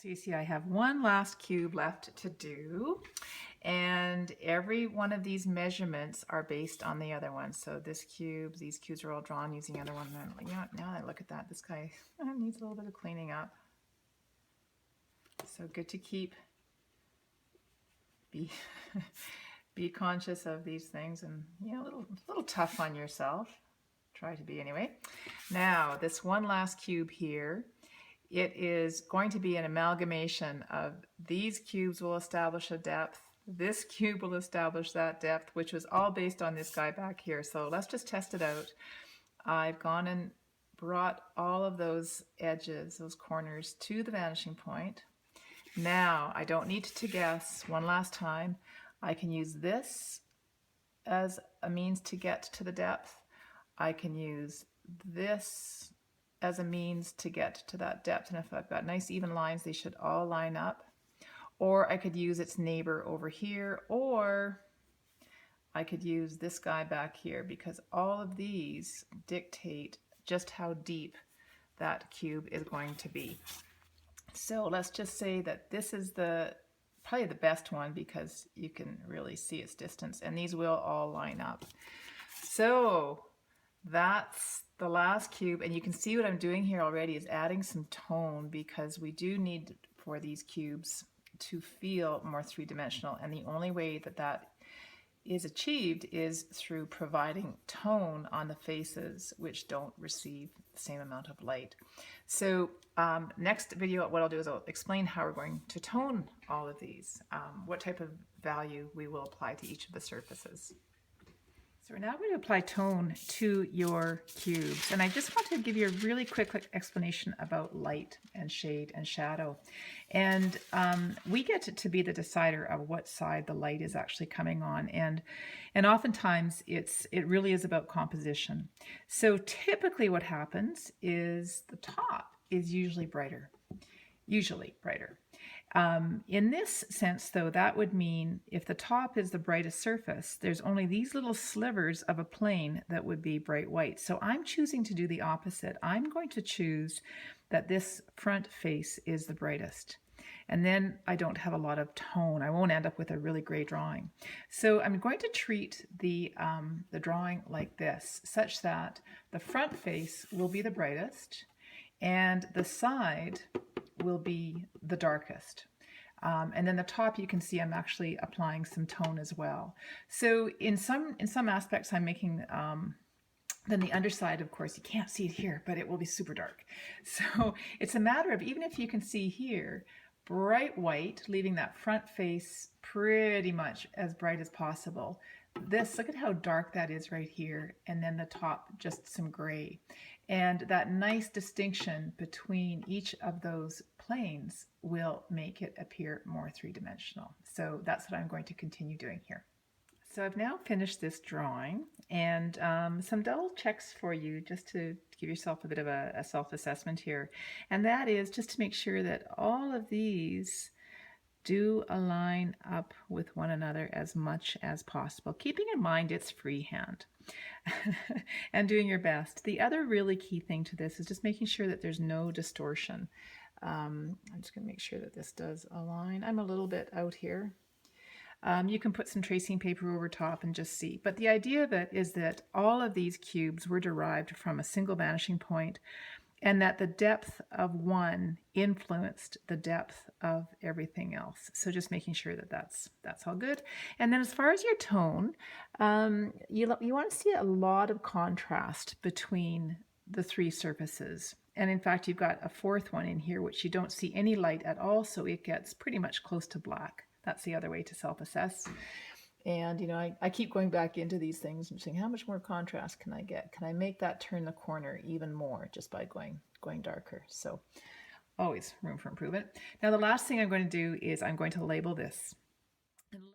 So you see I have one last cube left to do, and every one of these measurements are based on the other one. So this cube, these cubes are all drawn using the other one. And you know, now I look at that, this guy needs a little bit of cleaning up. So good to be be conscious of these things, and you know, a little tough on yourself. Try to be anyway. Now this one last cube here, it is going to be an amalgamation of these cubes will establish a depth, this cube will establish that depth, which was all based on this guy back here. So let's just test it out. I've gone and brought all of those edges, those corners, to the vanishing point. Now I don't need to guess one last time. I can use this as a means to get to the depth. I can use this as a means to get to that depth, and if I've got nice even lines, they should all line up. Or I could use its neighbor over here, or I could use this guy back here, because all of these dictate just how deep that cube is going to be. So let's just say that this is probably the best one, because you can really see its distance, and these will all line up. So that's the last cube, and you can see what I'm doing here already is adding some tone, because we do need for these cubes to feel more three-dimensional, and the only way that that is achieved is through providing tone on the faces which don't receive the same amount of light. So next video, what I'll do is I'll explain how we're going to tone all of these, what type of value we will apply to each of the surfaces. So we're now going to apply tone to your cubes, and I just want to give you a really quick explanation about light and shade and shadow. And we get to be the decider of what side the light is actually coming on, and oftentimes it really is about composition. So typically what happens is the top is usually brighter. In this sense, though, that would mean if the top is the brightest surface, there's only these little slivers of a plane that would be bright white. So I'm choosing to do the opposite. I'm going to choose that this front face is the brightest. And then I don't have a lot of tone. I won't end up with a really gray drawing. So I'm going to treat the drawing like this, such that the front face will be the brightest and the side will be the darkest. And then the top, you can see I'm actually applying some tone as well. So in some aspects I'm making, then the underside, of course, you can't see it here, but it will be super dark. So it's a matter of, even if you can see here, bright white, leaving that front face pretty much as bright as possible. This, look at how dark that is right here, and then the top just some gray. And that nice distinction between each of those planes will make it appear more three-dimensional. So that's what I'm going to continue doing here. So I've now finished this drawing, and some double checks for you just to give yourself a bit of a self-assessment here. And that is just to make sure that all of these do align up with one another as much as possible, keeping in mind it's freehand and doing your best. The other really key thing to this is just making sure that there's no distortion. I'm just going to make sure that this does align. I'm a little bit out here. You can put some tracing paper over top and just see. But the idea of it is that all of these cubes were derived from a single vanishing point, and that the depth of one influenced the depth of everything else. So just making sure that that's all good. And then as far as your tone, you want to see a lot of contrast between the three surfaces. And in fact, you've got a fourth one in here, which you don't see any light at all, so it gets pretty much close to black. That's the other way to self-assess. And, you know, I keep going back into these things and saying, how much more contrast can I get? Can I make that turn the corner even more just by going darker? So always room for improvement. Now, the last thing I'm going to do is I'm going to label this.